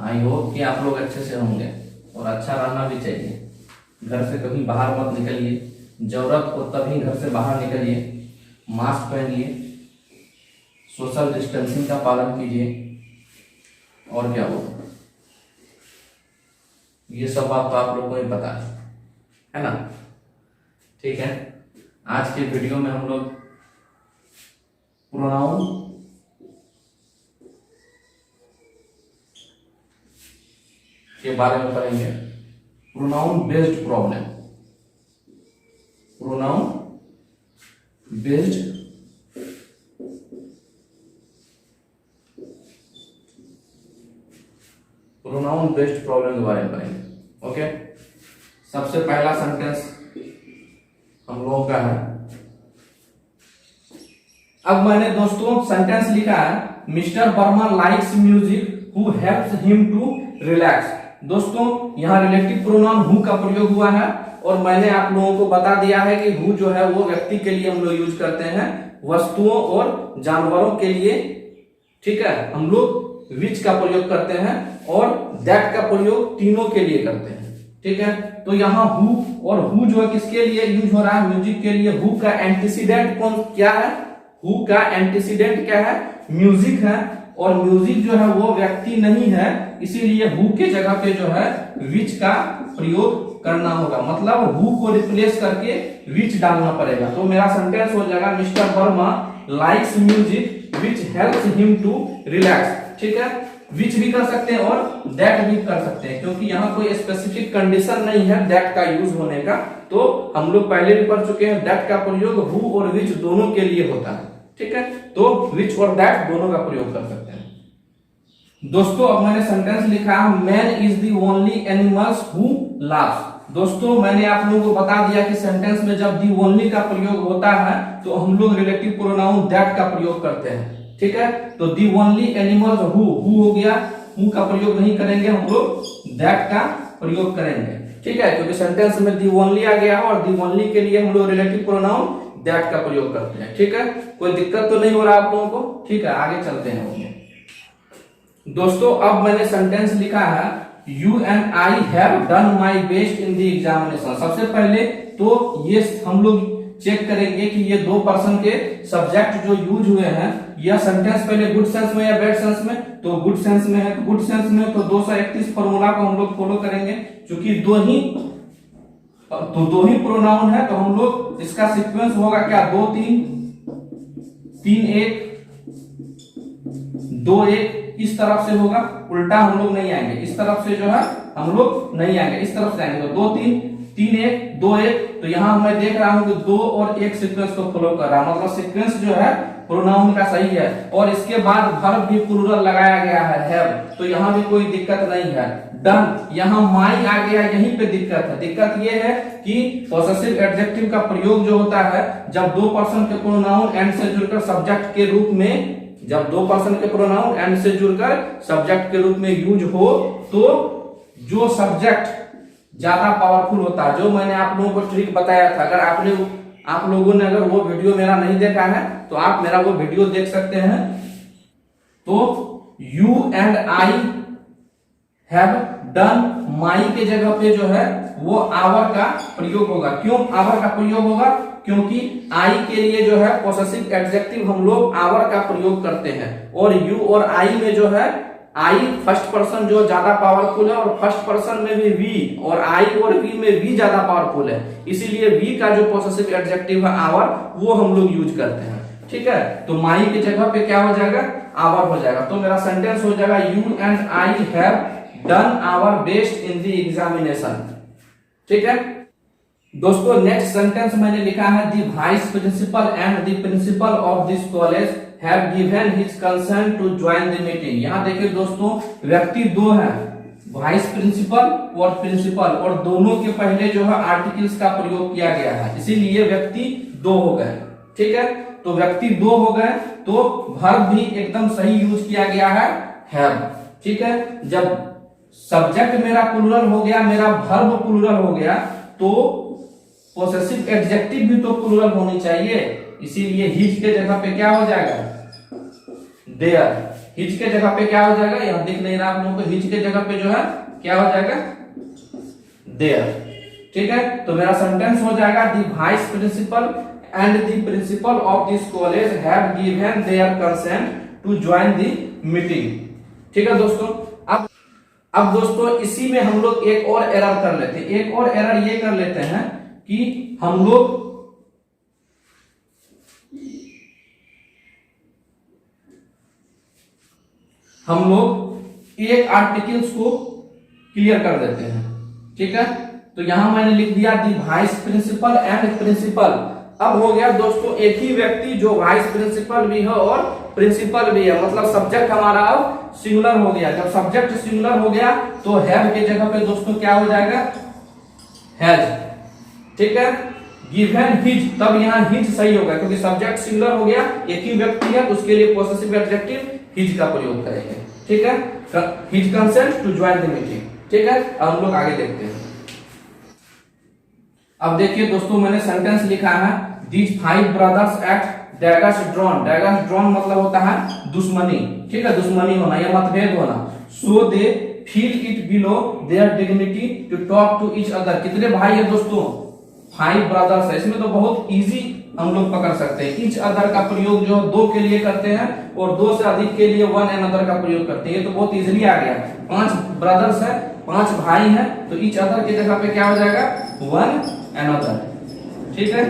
I hope कि आप लोग अच्छे से होंगे और अच्छा रहना भी चाहिए। घर से कभी बाहर मत निकलिए, जरूरत हो तभी घर से बाहर निकलिए, मास्क पहनिए, सोशल डिस्टेंसिंग का पालन कीजिए, और क्या हो, ये सब बात तो आप लोगों को ही पता है ना। ठीक है, आज के वीडियो में हम लोग प्रोनाउन के बारे में पढ़ेंगे। Pronoun based problem, pronoun based pronoun based problem के बारे में पढ़ेंगे। ओके, सबसे पहला सेंटेंस हम लोगों का है। अब मैंने दोस्तों सेंटेंस लिखा है, mister Verma likes music who helps him to relax. दोस्तों यहाँ रिलेटिव प्रोनाउन हु का प्रयोग हुआ है और मैंने आप लोगों को बता दिया है कि हु जो है वो व्यक्ति के लिए हम लोग यूज करते हैं, वस्तुओं और जानवरों के लिए, ठीक है, हम लोग विच का प्रयोग करते हैं और दैट का प्रयोग तीनों के लिए करते हैं। ठीक है, तो यहाँ हु और हु जो है किसके लिए यूज हो रहा है, म्यूजिक के लिए। हु का एंटीसीडेंट कौन क्या है, हु का एंटीसीडेंट क्या है, म्यूजिक है, और म्यूजिक जो है वो व्यक्ति नहीं है, इसीलिए हु के जगह पे जो है विच का प्रयोग करना होगा, मतलब हु को रिप्लेस करके विच डालना पड़ेगा। तो मेरा सेंटेंस हो जाएगा, mister Verma likes music which helps him to relax. ठीक है, विच भी कर सकते हैं और दैट भी कर सकते हैं, क्योंकि यहाँ कोई स्पेसिफिक कंडीशन नहीं है दैट का यूज होने का। तो हम लोग पहले भी पढ़ चुके हैं, दैट का प्रयोग हु और विच दोनों के लिए होता है। ठीक है, तो विच और दैट दोनों का प्रयोग कर सकते हैं। दोस्तों अब मैंने सेंटेंस लिखा, man is the only animals who laughs. दोस्तों मैंने आप लोगों को बता दिया कि सेंटेंस में जब दी ओनली का प्रयोग होता है तो हम लोग रिलेटिव प्रोनाउन दैट का प्रयोग करते हैं। ठीक है, तो दी ओनली एनिमल्स हु हो गया, हु का प्रयोग नहीं करेंगे, हम लोग दैट का प्रयोग करेंगे। ठीक है, क्योंकि सेंटेंस में दी ओनली आ गया और दी ओनली के लिए हम लोग रिलेटिव प्रोनाउन दैट का प्रयोग करते हैं। ठीक है, कोई दिक्कत तो नहीं हो रहा आप लोगों को। ठीक है, आगे चलते हैं। दोस्तों अब मैंने सेंटेंस लिखा है, you and I have done my best in the examination. सबसे पहले तो ये हम लोग चेक करेंगे कि ये दो पर्सन के सब्जेक्ट जो यूज हुए हैं, यह सेंटेंस पहले गुड सेंस में या बैड सेंस में, तो गुड सेंस में है। तो गुड सेंस में तो 231 फॉर्मूला को हम लोग फॉलो करेंगे, क्योंकि दो ही प्रोनाउन है, तो हम लोग इसका सीक्वेंस होगा क्या, 2 3 3 1 2 1, इस तरफ से होगा, उल्टा हम लोग नहीं आएंगे, इस तरफ से जो है हम लोग नहीं आएंगे, इस तरफ से आएंगे। तो 2 3 3 1 2 1, तो यहाँ मैं देख रहा हूं कि 2 और 1 सीक्वेंस को फॉलो कर रहा, मतलब सीक्वेंस जो है प्रोनाउन का सही है। और इसके बाद वर्ब भी प्लूरल लगाया गया है, हैव, तो यहाँ भी कोई दिक्कत नहीं है। डन, यहाँ माई आ गया, यहीं पे दिक्कत है। दिक्कत ये है कि पॉसेसिव एडजेक्टिव का प्रयोग जो होता है जब दो पर्सन के प्रोनाउन एंड से जुड़कर सब्जेक्ट के रूप में, जब दो पर्सन के प्रोनाउन एंड से जुड़कर सब्जेक्ट के रूप में यूज हो, तो जो सब्जेक्ट ज्यादा पावरफुल होता है, जो मैंने आप लोगों को ट्रिक बताया था, अगर आप लोगों ने अगर वो वीडियो मेरा नहीं देखा है तो आप मेरा वो वीडियो देख सकते हैं। तो you and I have done, my के जगह पे जो है वो आवर का प्रयोग होगा। क्यों आवर का प्रयोग होगा, क्योंकि आई के लिए जो है पॉसेसिव एडजेक्टिव हम लोग आवर का प्रयोग करते हैं, और यू और आई में जो है आई फर्स्ट पर्सन जो ज्यादा पावरफुल है, और फर्स्ट पर्सन में भी वी, और आई और वी में वी ज्यादा पावरफुल है, इसीलिए वी का जो पॉसेसिव एडजेक्टिव है आवर, वो हम लोग यूज करते हैं। ठीक है, तो माई की जगह पे क्या हो जाएगा, आवर हो जाएगा। तो मेरा सेंटेंस हो जाएगा, you and I have done our best in the examination. ठीक है दोस्तों, नेक्स्ट सेंटेंस मैंने लिखा है, the vice principal and the principal of this college have given his consent to join the meeting. यहाँ देखिए दोस्तों, व्यक्ति दो हैं, वाइस प्रिंसिपल और प्रिंसिपल, और दोनों के पहले जो है आर्टिकल्स का प्रयोग किया गया है, इसीलिए व्यक्ति दो हो गए। ठीक है, तो व्यक्ति दो हो गए, तो वर्ब भी एकदम सही यूज किया गया है, हैव। ठीक है, जब सब्जेक्ट मेरा प्लूरल हो गया, मेरा वर्ब प्लूरल हो गया, तो पॉसेसिव एडजेक्टिव भी तो प्लूरल होनी चाहिए, इसीलिए हिज के जगह पे क्या हो जाएगा, देयर। हिज के जगह पे क्या हो जाएगा, यहाँ दिख नहीं रहा आप लोगों को, हिज के जगह पे जो है क्या हो जाएगा, देयर। ठीक है, तो मेरा सेंटेंस हो जाएगा the vice principal and the principal of this college have given their consent to join the meeting. ठीक है दोस्तों, अब दोस्तों इसी में हम लोग एक और एरर कर लेते हैं। एक और एरर ये कर लेते हैं कि हम लोग एक आर्टिकल्स को क्लियर कर देते हैं। ठीक है, तो यहां मैंने लिख दिया दी वाइस प्रिंसिपल एंड प्रिंसिपल। अब हो गया दोस्तों एक ही व्यक्ति जो वाइस प्रिंसिपल भी है और प्रिंसिपल भी है, मतलब सब्जेक्ट हमारा अब सिंगुलर हो गया। जब सब्जेक्ट सिंगुलर हो गया तो हैव के जगह पे दोस्तों क्या हो जाएगा, हैज। ठीक है, गिवन हिज, तब यहाँ हिज सही होगा क्योंकि सब्जेक्ट सिंगुलर हो गया, एक ही व्यक्ति है, उसके लिए पॉसेसिव एडजेक्टिव हिज का प्रयोग करेंगे। ठीक है, his consent to join the meeting. ठीक है, अब हम लोग आगे देखते हैं। अब देखिए दोस्तों मैंने सेंटेंस लिखा है these 5 brothers at daggers drawn. Daggers drawn मतलब होता है दुश्मनी। ठीक है, दुश्मनी होना या मतभेद होना। So they feel it below their dignity to talk to each other. कितने भाई है दोस्तों, 5 ब्रदर्स है। इसमें तो बहुत इजी हम लोग पकड़ सकते हैं। ईच अदर का प्रयोग जो 2 के लिए करते हैं और 2 से अधिक के लिए वन अनदर का प्रयोग करते हैं। ये तो बहुत इजीली आ गया। 5 ब्रदर्स है, 5 भाई हैं, तो ईच अदर की जगह पे क्या हो जाएगा, वन अनदर। ठीक है,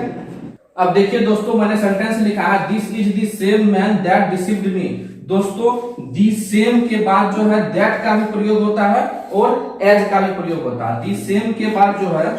अब देखिए दोस्तों मैंने सेंटेंस लिखा है this is the same man that deceived me. दोस्तों दी सेम के बाद जो है दैट का भी प्रयोग होता है और एज का भी प्रयोग होता है। दी सेम के बाद जो है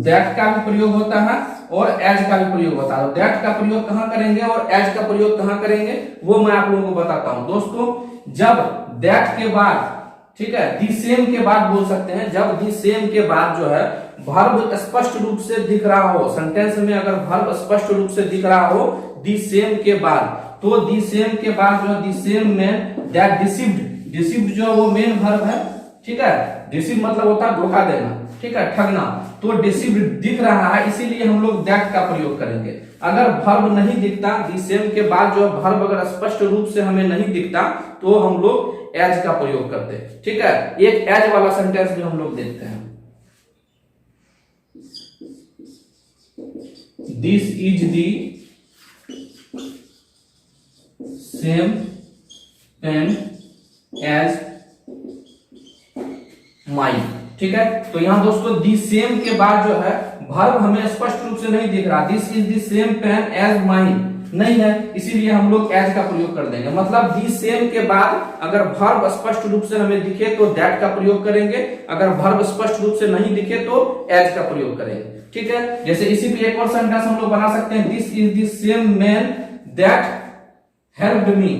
दैट का भी प्रयोग होता है और एज का भी प्रयोग होता है। दैट का प्रयोग कहां करेंगे और एज का प्रयोग कहां करेंगे वो मैं आप लोगों को बताता हूं। दोस्तों जब दैट के बाद, ठीक है, दी सेम के बाद बोल सकते हैं, जब दी सेम के बाद जो है वर्ब स्पष्ट रूप से दिख रहा हो, सेंटेंस में अगर वर्ब स्पष्ट रूप से दिख रहा हो दी सेम के बाद, तो दी सेम के बाद जो दी सेम में दैट डिसीव्ड, डिसीव्ड जो वो मेन वर्ब है। ठीक है, डिसीव मतलब होता है धोखा देना, ठीक है, ठगना। तो डिसीव्ड दिख रहा है इसीलिए हम लोग दैट का प्रयोग करेंगे। अगर वर्ब नहीं दिखता, दी सेम के बाद जो वर्ब अगर स्पष्ट रूप से हमें नहीं दिखता तो हम लोग एज का प्रयोग करते हैं। ठीक है, एक एज वाला सेंटेंस भी हम लोग देखते हैं। This is the same pen as my. ठीक है, तो यहां दोस्तों दी सेम के बाद जो है वर्ब हमें स्पष्ट रूप से नहीं दिख रहा, this is the same pen as my नहीं है, इसीलिए हम लोग एज का प्रयोग कर देंगे। मतलब दी सेम के बाद अगर वर्ब स्पष्ट रूप से हमें दिखे तो दैट का प्रयोग करेंगे, अगर वर्ब स्पष्ट रूप से नहीं दिखे तो एज का प्रयोग करेंगे। ठीक है, जैसे इसी पे एक और सेंटेंस हम लोग बना सकते हैं this is the same man that helped me.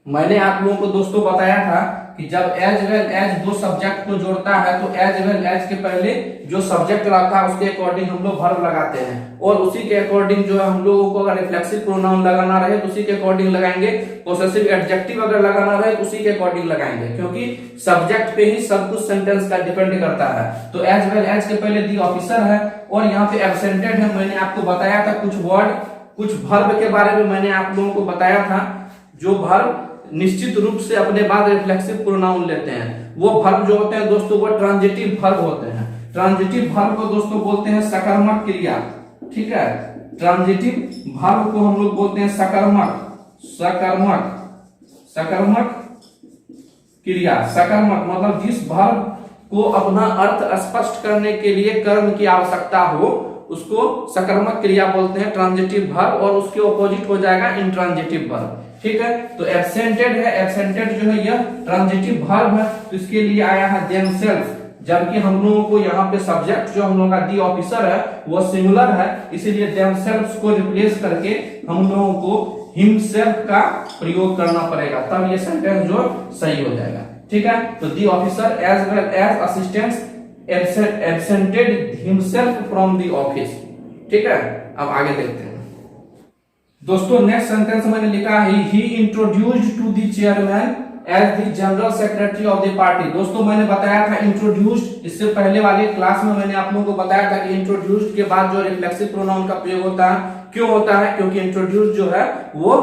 मैंने आप लोगों को दोस्तों बताया था कि जब एज वेल एज दो सब्जेक्ट को जोड़ता है तो एज वेल एज के पहले जो सब्जेक्ट रहता है उसके अकॉर्डिंग हम लोग वर्ब लगाते हैं और उसी के अकॉर्डिंग जो है हम लोगों को अगर रिफ्लेक्सिव प्रोनाउन लगाना रहे तो उसी के अकॉर्डिंग लगाएंगे, पोसेसिव एडजेक्टिव अगर लगाना रहे तो उसी के अकॉर्डिंग लगाएंगे, क्योंकि सब्जेक्ट पे ही सब कुछ सेंटेंस का डिपेंड करता है। तो एज वेल एज के पहले दी ऑफिसर है और यहाँ पे एब्सेंटेड है। मैंने आपको बताया था कुछ वर्ड, कुछ वर्ब के बारे में मैंने आप लोगों को बताया था जो वर्ब निश्चित रूप से अपने बाद रिफ्लेक्सिव प्रोनाउन लेते हैं। वो वर्ब जो होते हैं दोस्तों वो ट्रांजिटिव वर्ब होते हैं। ट्रांजिटिव वर्ब को दोस्तों बोलते हैं सकर्मक क्रिया। ठीक है, ट्रांजिटिव वर्ब को हम लोग बोलते हैं सकर्मक, सकर्मक, सकर्मक क्रिया। सकर्मक मतलब जिस वर्ब को अपना अर्थ स्पष्ट करने के लिए कर्म की आवश्यकता हो उसको सकर्मक क्रिया बोलते हैं, ट्रांजिटिव वर्ब, और उसके ऑपोजिट हो जाएगा इंट्रांजिटिव वर्ब। ठीक है, तो एब्सेंटेड है, एब्सेंटेड जो है यह ट्रांजिटिव वर्ब है, तो इसके लिए आया है themselves, जबकि हम लोगों को यहाँ पे सब्जेक्ट जो हम लोगों का दी ऑफिसर है वो सिंगुलर है, इसीलिए themselves को रिप्लेस करके हम लोगों को himself का प्रयोग करना पड़ेगा, तब ये सेंटेंस जो सही हो जाएगा। ठीक है, तो the officer as well as assistants absented himself from the office। ठीक है, अब आगे देखते हैं दोस्तों। नेक्स्ट सेंटेंस मैंने लिखा है he introduced to the chairman as the general secretary of the party। दोस्तों मैंने बताया था इंट्रोड्यूस्ड, इससे पहले वाले क्लास में मैंने आप लोगों को बताया था कि इंट्रोड्यूस्ड के बाद जो रिफ्लेक्सिव प्रोनाउन का प्रयोग होता है, क्यों होता है, क्योंकि इंट्रोड्यूस्ड जो है वो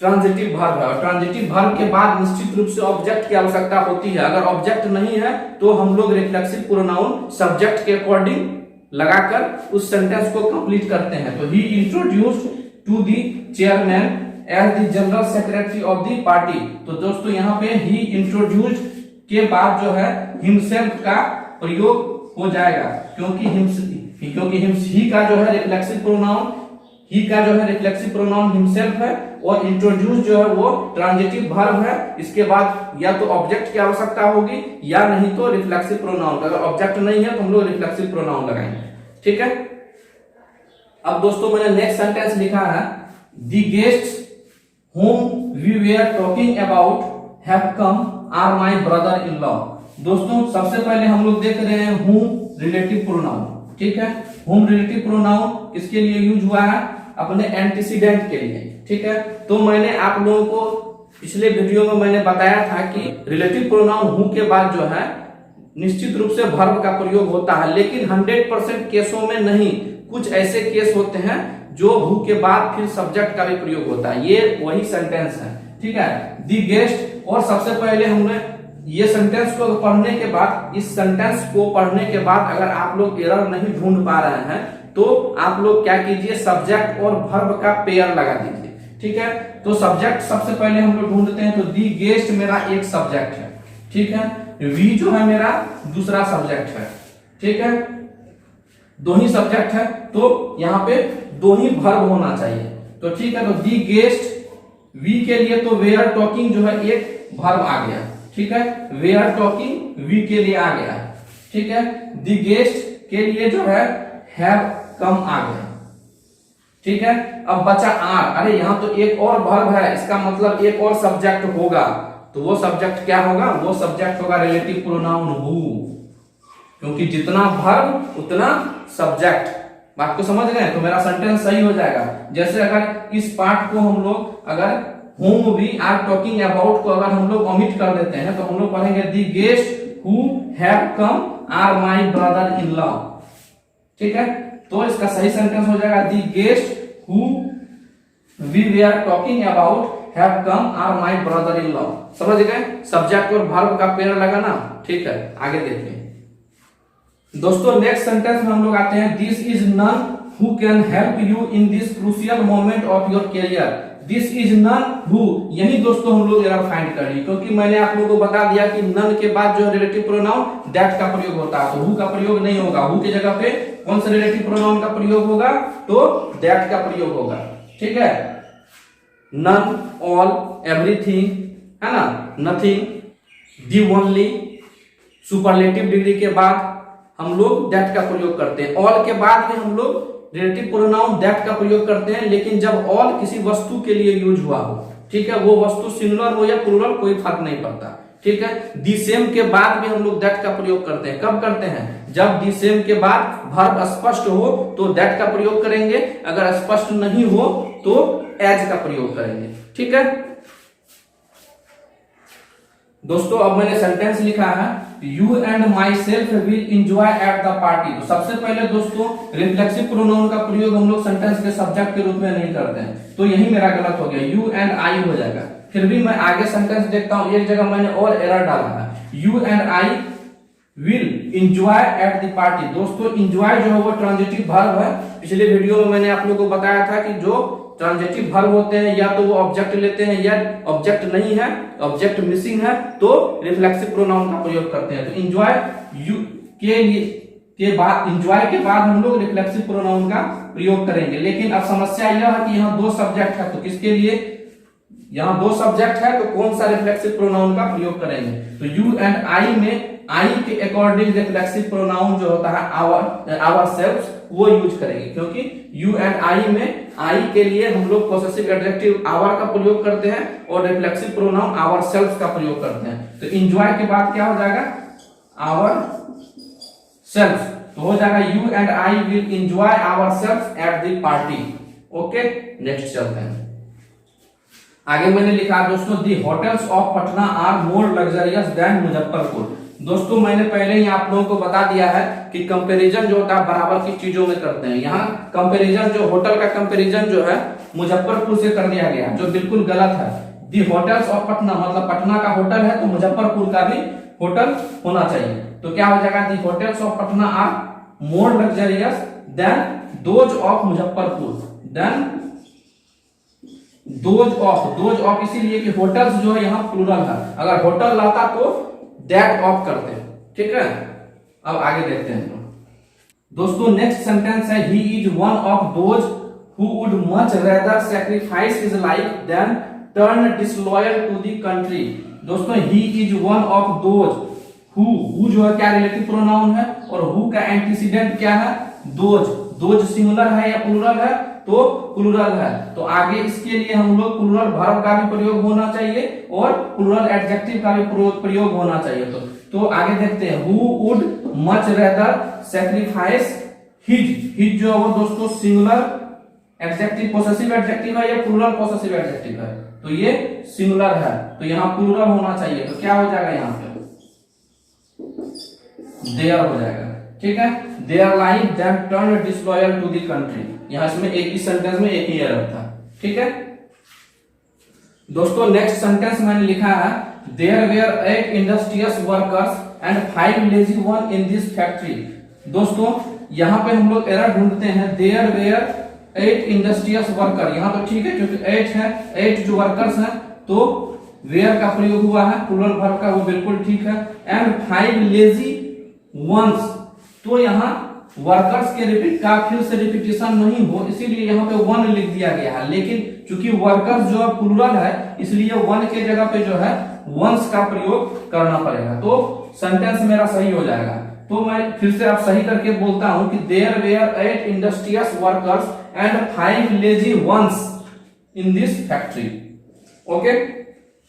ट्रांजिटिव वर्ब है, और ट्रांजिटिव वर्ब के बाद निश्चित रूप से ऑब्जेक्ट की आवश्यकता होती है। अगर ऑब्जेक्ट नहीं है तो हम लोग रिफ्लेक्सिव प्रोनाउन सब्जेक्ट के अकॉर्डिंग लगाकर उस सेंटेंस को कंप्लीट करते हैं। तो he introduced to the chairman as the general secretary of the party. तो दोस्तों यहाँ पे ही इंट्रोड्यूस्ड के बाद जो है हिमसेल्फ का प्रयोग हो जाएगा, क्योंकि ही का जो है रिफ्लेक्सिव प्रोनाउन, ही का जो है रिफ्लेक्सिव प्रोनाउन हिमसेल्फ है, और इंट्रोड्यूस जो है वो ट्रांजिटिव वर्ब है। इसके बाद या तो ऑब्जेक्ट की आवश्यकता होगी या नहीं तो रिफ्लेक्सिव प्रोनाउन। अगर ऑब्जेक्ट नहीं है तो हम लोग रिफ्लेक्सिव प्रोनाउन लगाएंगे, ठीक है। अब दोस्तों मैंने नेक्स्ट सेंटेंस लिखा है, the guests whom we were talking about have come are my brother in law। दोस्तों सबसे पहले हम लोग देख रहे हैं whom रिलेटिव प्रोनाउन, ठीक है। whom रिलेटिव प्रोनाउन किसके लिए यूज हुआ है? अपने एंटीसीडेंट के लिए, ठीक है। तो मैंने आप लोगों को पिछले वीडियो में मैंने बताया था कि रिलेटिव प्रोनाउन हु के बाद जो है निश्चित रूप से वर्ब का प्रयोग होता है, लेकिन 100% केसों में नहीं। कुछ ऐसे केस होते हैं जो हु के बाद फिर सब्जेक्ट का भी प्रयोग होता है। ये वही सेंटेंस है, ठीक है, दी गेस्ट। और सबसे पहले हमने ये सेंटेंस को पढ़ने के बाद, इस सेंटेंस को पढ़ने के बाद अगर आप लोग एरर नहीं ढूंढ पा रहे हैं तो आप लोग क्या कीजिए, सब्जेक्ट और वर्ब का पेयर लगा दीजिए, ठीक है। तो सब्जेक्ट सबसे पहले हम लोग ढूंढते हैं, तो दी गेस्ट मेरा एक सब्जेक्ट है, ठीक है। वी जो है मेरा दूसरा सब्जेक्ट है, ठीक है। दो ही सब्जेक्ट है तो यहाँ पे दो ही वर्ब होना चाहिए, तो ठीक है। तो दी गेस्ट वी के लिए तो वेयर टॉकिंग जो है एक वर्ब आ गया, ठीक है। वेयर टॉकिंग वी के लिए आ गया, ठीक है। दी गेस्ट के लिए जो है हैव कम आ गया, ठीक है। अब बचा आर। अरे यहाँ तो एक और वर्ब है, इसका मतलब एक और सब्जेक्ट होगा। तो वो सब्जेक्ट क्या होगा? वो सब्जेक्ट होगा रिलेटिव प्रोनाउन हु, क्योंकि जितना वर्ब उतना सब्जेक्ट। बात को समझ गए? तो मेरा सेंटेंस सही हो जाएगा। जैसे अगर इस पार्ट को हम लोग अगर whom we are talking about को अगर हम लोग ओमिट कर देते हैं तो हम लोग पढ़ेंगे the guests who have come are my brother in law, ठीक है। तो इसका सही सेंटेंस हो जाएगा the guests who we were talking about have come are my brother in law। समझ गए? सब्जेक्ट और वर्ब का पेयर लगाना, ठीक है। आगे देखिए दोस्तों, नेक्स्ट सेंटेंस में हम लोग आते हैं, this is none who can help you in this crucial moment of your career. This is none who, यही दोस्तों हम लोग एरर फाइंड करिए, क्योंकि मैंने आप लोगों को बता दिया कि नन के बाद जो रिलेटिव प्रोनाउन दैट का प्रयोग होता है, तो हु का प्रयोग नहीं होगा। हु की जगह पे कौन सा रिलेटिव प्रोनाउन का प्रयोग होगा? तो दैट का प्रयोग होगा, ठीक है। नन, ऑल, एवरीथिंग, है ना, nothing, the only. Superlative degree के बाद हम लोग दैट का प्रयोग करते हैं। ऑल के बाद में हम लोग रिलेटिव प्रोनाउन दैट का प्रयोग करते हैं, लेकिन जब ऑल किसी वस्तु के लिए यूज हुआ हो, ठीक है, वो वस्तु सिंगुलर हो या प्लूरल कोई फर्क नहीं पड़ता, ठीक है। दी सेम के बाद भी हम लोग दैट का प्रयोग करते हैं। कब करते हैं? जब दी सेम के बाद वर्ब स्पष्ट हो तो दैट का प्रयोग करेंगे, अगर स्पष्ट नहीं हो तो एज का प्रयोग करेंगे, ठीक है दोस्तों। अब मैंने सेंटेंस लिखा है, you and my self will enjoy eight the party. तो सबसे पहले दोस्तों रिफ्लेक्सिव प्रोनाउन का प्रयोग हम लोग सेंटेंस के सब्जेक्ट के रूप में नहीं करते हैं, तो यही मेरा गलत हो गया, यू एंड आई हो जाएगा। फिर भी मैं आगे सेंटेंस देखता हूं, एक जगह मैंने और एरर डाला है, you and I will enjoy eight the party. दोस्तों इंजॉय जो है वो ट्रांजिटिव वर्ब है। पिछले वीडियो में मैंने आप लोगों को बताया था कि जो ट्रांजिटिव वर्ब होते हैं या तो वो ऑब्जेक्ट लेते हैं या ऑब्जेक्ट नहीं है, ऑब्जेक्ट मिसिंग है, तो रिफ्लेक्सिव प्रोनाउन का प्रयोग करते हैं। तो एंजॉय यू के बाद, एंजॉय के बाद हम लोग रिफ्लेक्सिव प्रोनाउन का प्रयोग करेंगे। लेकिन अब समस्या यह है कि यहाँ दो सब्जेक्ट है, तो किसके लिए? यहाँ दो सब्जेक्ट है, तो कौन सा रिफ्लेक्सिव प्रोनाउन का प्रयोग करेंगे? तो यू एंड आई में आई के अकॉर्डिंग रिफ्लेक्सिव प्रोनाउन जो होता है आवर सेल्फ वो यूज करेंगे, क्योंकि यू एंड आई में आई के लिए हम लोग पॉसेसिव एडजेक्टिव आवर का प्रयोग करते हैं और रिफ्लेक्सिव प्रोनाउन आवर सेल्फ का प्रयोग करते हैं। तो एंजॉय के बाद क्या हो जाएगा? Our self. तो हो जाएगा you and I will enjoy our self at the party. Okay, next चलते हैं। आगे मैंने लिखा दोस्तों, the hotels of Patna are more luxurious than Muzaffarpur. दोस्तों मैंने पहले ही आप लोगों को बता दिया है कि कंपैरिजन जो होता है बराबर की चीजों में करते हैं। यहाँ कंपैरिजन जो होटल का कंपैरिजन जो है मुजफ्फरपुर से कर दिया गया, जो बिल्कुल गलत है। दी होटल्स ऑफ पटना, मतलब पटना का होटल है तो मुजफ्फरपुर का भी होटल होना चाहिए। तो क्या हो जाएगा, the hotels of Patna are more luxurious than those of Muzaffarpur, than those of इसीलिए कि होटल्स जो है यहाँ प्लूरल है, अगर होटल लाता तो दैट ऑफ करते, ठीक है। अब आगे देखते हैं दोस्तों, नेक्स्ट सेंटेंस है he is one of those who would much rather sacrifice his life than turn disloyal to the country. दोस्तों he is one of those, who जो है क्या रिलेटिव प्रोनाउन है, और हु का एंटीसीडेंट क्या है, दोज। दोज सिंगुलर है या प्लूरल है, तो प्लूरल है, तो आगे इसके लिए हम लोग प्लूरल वर्ब का भी प्रयोग होना चाहिए और प्लूरल एडजेक्टिव का भी प्रयोग होना चाहिए। तो आगे देखते हैं, who would much rather sacrifice his जो है वो दोस्तों सिंगुलर एडजेक्टिव पोसेसिव एडजेक्टिव है या प्लूरल पोसेसिव एडजेक्टिव है, तो ये सिंगुलर है, तो यहाँ प्लूरल होना चाहिए। तो क्या हो जाएगा यहाँ पे, देयर हो जाएगा, ठीक है। Their life that turn disloyal to the country, यहाँ इसमें एक ही सेंटेंस में एक ही एरर था, ठीक है। दोस्तों नेक्स्ट सेंटेंस मैंने लिखा है, there were 8 industrious workers and 5 lazy one in this factory. दोस्तों यहाँ पे हम लोग एरर ढूंढते हैं, देयर वेयर 8 इंडस्ट्रियस वर्कर, यहाँ तो ठीक है क्योंकि 8 है, 8 जो वर्कर्स हैं, तो वेयर का प्रयोग हुआ है प्लूरल वर्ब का, वो बिल्कुल ठीक है। एंड 5 लेजी वंस, तो यहाँ वर्कर्स के रिपीट का फिर से रिपीटेशन नहीं हो, इसीलिए यहाँ पे वन लिख दिया गया है, लेकिन चूंकि वर्कर्स जो है प्लूरल है इसलिए वन के जगह पे जो है वंस का प्रयोग करना पड़ेगा, तो सेंटेंस मेरा सही हो जाएगा। तो मैं फिर से आप सही करके बोलता हूं कि there were 8 industrious workers and 5 lazy ones in this factory. Okay,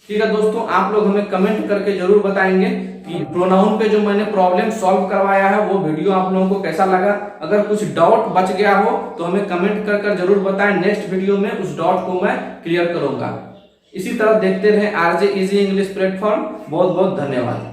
ठीक है दोस्तों, आप लोग हमें कमेंट करके जरूर बताएंगे कि प्रोनाउन पे जो मैंने प्रॉब्लम सॉल्व करवाया है वो वीडियो आप लोगों को कैसा लगा। अगर कुछ डाउट बच गया हो तो हमें कमेंट कर जरूर बताएं, नेक्स्ट वीडियो में उस डाउट को मैं क्लियर करूंगा। इसी तरह देखते रहे आरजे इजी इंग्लिश प्लेटफॉर्म। बहुत बहुत धन्यवाद।